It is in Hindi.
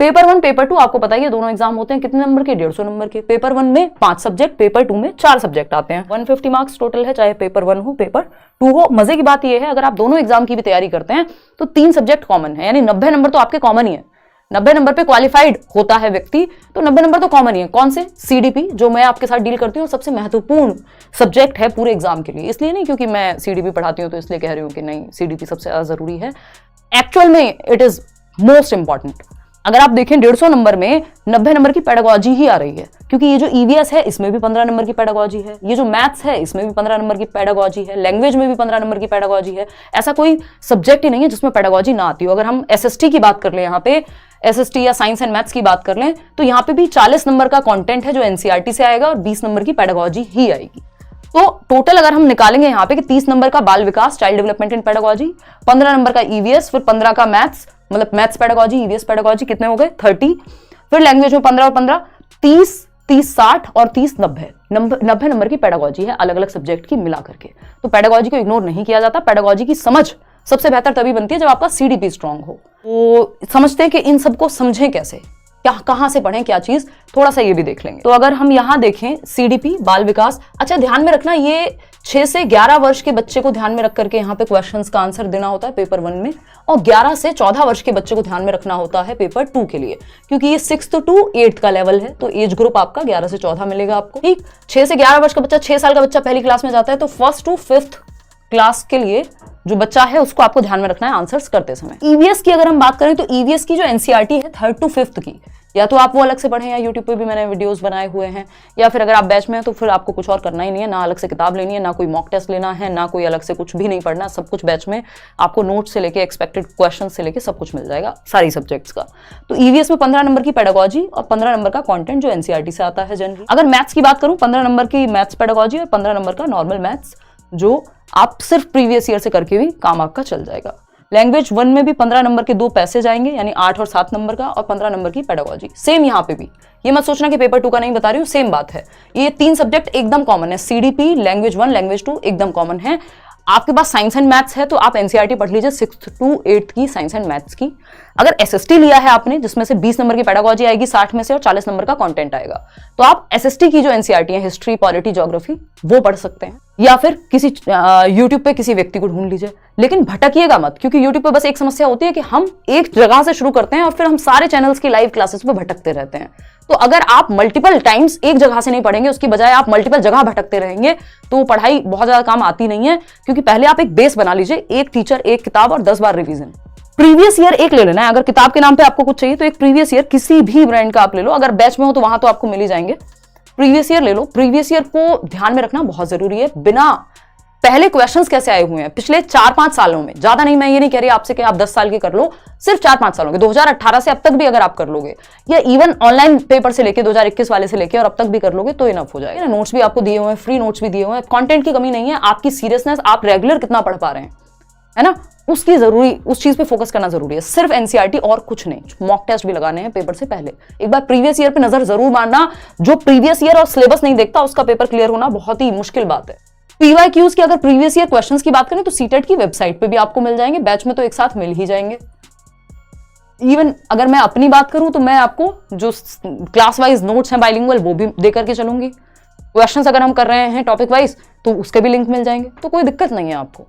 पेपर 1 पेपर 2 आपको पता ही है दोनों एग्जाम होते हैं कितने नंबर के, 150 नंबर के। पेपर 1 में 5 सब्जेक्ट, पेपर 2 में 4 सब्जेक्ट आते हैं। 150 मार्क्स टोटल है, चाहे पेपर 1 हो पेपर 2 हो। मजे की बात यह है अगर आप दोनों एग्जाम की भी तैयारी करते हैं तो 3 सब्जेक्ट कॉमन है, यानी 90 नंबर तो आपके कॉमन ही है। 90 नंबर पे क्वालिफाइड होता है व्यक्ति, तो 90 नंबर तो कॉमन ही है। कौन से? सीडीपी, जो मैं आपके साथ डील करती हूँ, सबसे महत्वपूर्ण सब्जेक्ट है पूरे एग्जाम के लिए। इसलिए नहीं क्योंकि मैं सीडीपी पढ़ाती हूँ तो इसलिए कह रही हूँ कि नहीं सीडीपी सबसे ज्यादा जरूरी है, एक्चुअल में इट इज मोस्ट इंपॉर्टेंट। अगर आप देखें 150 नंबर में 90 नंबर की पेडागोजी ही आ रही है, क्योंकि ये जो ईवीएस है इसमें भी 15 नंबर की पेडागोजी है, ये जो मैथ्स है इसमें भी 15 नंबर की पेडागोजी है, लैंग्वेज में भी 15 नंबर की पेडागोजी है। ऐसा कोई सब्जेक्ट ही नहीं है जिसमें पेडागोजी ना आती हो। अगर हम एसएसटी की बात कर लें, यहाँ पे एसएसटी या साइंस एंड मैथ्स की बात कर लें, तो यहाँ पे भी 40 नंबर का कंटेंट है जो एनसीईआरटी से आएगा और 20 नंबर की पेडागोजी ही आएगी। तो टोटल अगर हम निकालेंगे यहाँ पे कि 30 नंबर का बाल विकास, child development in pedagogy, 15 number का ईवीएस, फिर 15 का मैथ्स, मतलब मैथ्स पेडागोजी, ईवीएस पेडागोजी, कितने हो गए 30। फिर लैंग्वेज में 15 और 15 30, 30 60 और 30 90 नंबर की पेडागोजी है अलग अलग सब्जेक्ट की मिला करके। तो पेडागोजी को इग्नोर नहीं किया जाता। पेडागोजी की समझ सबसे बेहतर तभी बनती है जब आपका सीडीपी स्ट्रांग हो। तो समझते हैं कि इन सबको समझें कैसे, क्या कहां से पढ़ें क्या चीज, थोड़ा सा ये भी देख लेंगे। तो अगर हम यहां देखें सीडीपी बाल विकास, अच्छा ध्यान में रखना ये 6 से 11 वर्ष के बच्चे को ध्यान में रख करके यहाँ पे क्वेश्चंस का आंसर देना होता है पेपर 1 में, और 11 से 14 वर्ष के बच्चे को ध्यान में रखना होता है पेपर 2 के लिए, क्योंकि ये 6th to 8th का लेवल है। तो एज ग्रुप आपका 11 से 14 मिलेगा आपको, ठीक। 6 से 11 वर्ष का बच्चा, 6 साल का बच्चा पहली क्लास में जाता है, तो 1st to 5th क्लास के लिए जो बच्चा है उसको आपको ध्यान में रखना है आंसर्स करते समय। ईवीएस की अगर हम बात करें तो ईवीएस की जो एनसीईआरटी है 3rd to 5th की, या तो आप वो अलग से पढ़ें या यूट्यूब पे भी मैंने वीडियोस बनाए हुए हैं, या फिर अगर आप बैच में हैं तो फिर आपको कुछ और करना ही नहीं है, ना अलग से किताब लेनी है, ना कोई मॉक टेस्ट लेना है, ना कोई अलग से कुछ भी नहीं पढ़ना, सब कुछ बैच में आपको नोट से लेके एक्सपेक्टेड क्वेश्चन से लेके सब कुछ मिल जाएगा सारी सब्जेक्ट्स का। तो ईवीएस में 15 नंबर की पेडागोजी और 15 नंबर का कंटेंट जो एनसीईआरटी से आता है जनरली। अगर मैथ्स की बात करूं, 15 नंबर की मैथ्स पेडागोजी और 15 नंबर का नॉर्मल मैथ्स, जो आप सिर्फ प्रीवियस ईयर से करके भी काम आपका चल जाएगा। लैंग्वेज 1 में भी 15 नंबर के 2 पैसेज आएंगे, यानी 8 और 7 नंबर का, और 15 नंबर की पेडागोजी। सेम यहाँ पे भी, ये मत सोचना कि पेपर 2 का नहीं बता रही हूँ, सेम बात है। ये 3 सब्जेक्ट एकदम कॉमन है, सीडीपी, लैंग्वेज 1, लैंग्वेज 2 एकदम कॉमन है। आपके पास साइंस एंड मैथ्स है तो आप एनसीईआरटी पढ़ लीजिए 6th to 8th की साइंस एंड मैथ्स की। अगर एसएसटी लिया है आपने, जिसमें से 20 नंबर की पेडागोजी आएगी 60 में से, और 40 नंबर का कंटेंट आएगा, तो आप एसएसटी की जो एनसीईआरटी है, हिस्ट्री, पॉलिटी, ज्योग्राफी, वो पढ़ सकते हैं, या फिर किसी यूट्यूब पे किसी व्यक्ति को ढूंढ लीजिए। लेकिन भटकिएगा मत, क्योंकि यूट्यूब पे बस एक समस्या होती है कि हम एक जगह से शुरू करते हैं और फिर हम सारे चैनल्स की लाइव क्लासेस पे भटकते रहते हैं। तो अगर आप मल्टीपल टाइम्स एक जगह से नहीं पढ़ेंगे, उसकी बजाय आप मल्टीपल जगह भटकते रहेंगे, तो पढ़ाई बहुत ज्यादा काम आती नहीं है। क्योंकि पहले आप एक बेस बना लीजिए, एक टीचर, एक किताब और 10 बार रिवीजन। प्रीवियस ईयर एक ले लेना है, अगर किताब के नाम पे आपको कुछ चाहिए तो एक प्रीवियस ईयर किसी भी ब्रांड का आप ले लो, अगर बैच में हो तो वहां तो आपको मिल ही जाएंगे। प्रीवियस ईयर ले लो। प्रीवियस ईयर को ध्यान में रखना बहुत जरूरी है। बिना पहले क्वेश्चंस कैसे आए हुए हैं पिछले 4-5 सालों में, ज्यादा नहीं, मैं ये नहीं कह रही आपसे कि आप 10 साल के कर लो, सिर्फ 4-5 सालों के, 2018 से अब तक भी अगर आप कर लोगे, या इवन ऑनलाइन पेपर से लेके 2021 वाले से लेके और अब तक भी कर लोगे तो इनफ हो जाएगा। नोट्स भी आपको दिए हुए हैं, फ्री नोट्स भी दिए हुए हैं, कंटेंट की कमी नहीं है, आपकी सीरियसनेस, आप रेगुलर कितना पढ़ पा रहे हैं, है ना, उसकी जरूरी, उस चीज पे फोकस करना जरूरी है। सिर्फ एनसीईआरटी और कुछ नहीं। मॉक टेस्ट भी लगाने हैं पेपर से पहले, एक बार प्रीवियस ईयर पे नजर जरूर मारना। जो प्रीवियस ईयर और सिलेबस नहीं देखता उसका पेपर क्लियर होना बहुत ही मुश्किल बात है। पीवाईक्यूज की अगर प्रीवियस ईयर क्वेश्चंस की बात करें तो सीटेट की वेबसाइट पे भी आपको मिल जाएंगे, बैच में तो एक साथ मिल ही जाएंगे। इवन अगर मैं अपनी बात करूं तो मैं आपको जो क्लास वाइज नोट्स हैं बाइलिंगुअल वो भी दे करके चलूंगी। क्वेश्चंस अगर हम कर रहे हैं टॉपिक वाइज तो उसके भी लिंक मिल जाएंगे, तो कोई दिक्कत नहीं है आपको।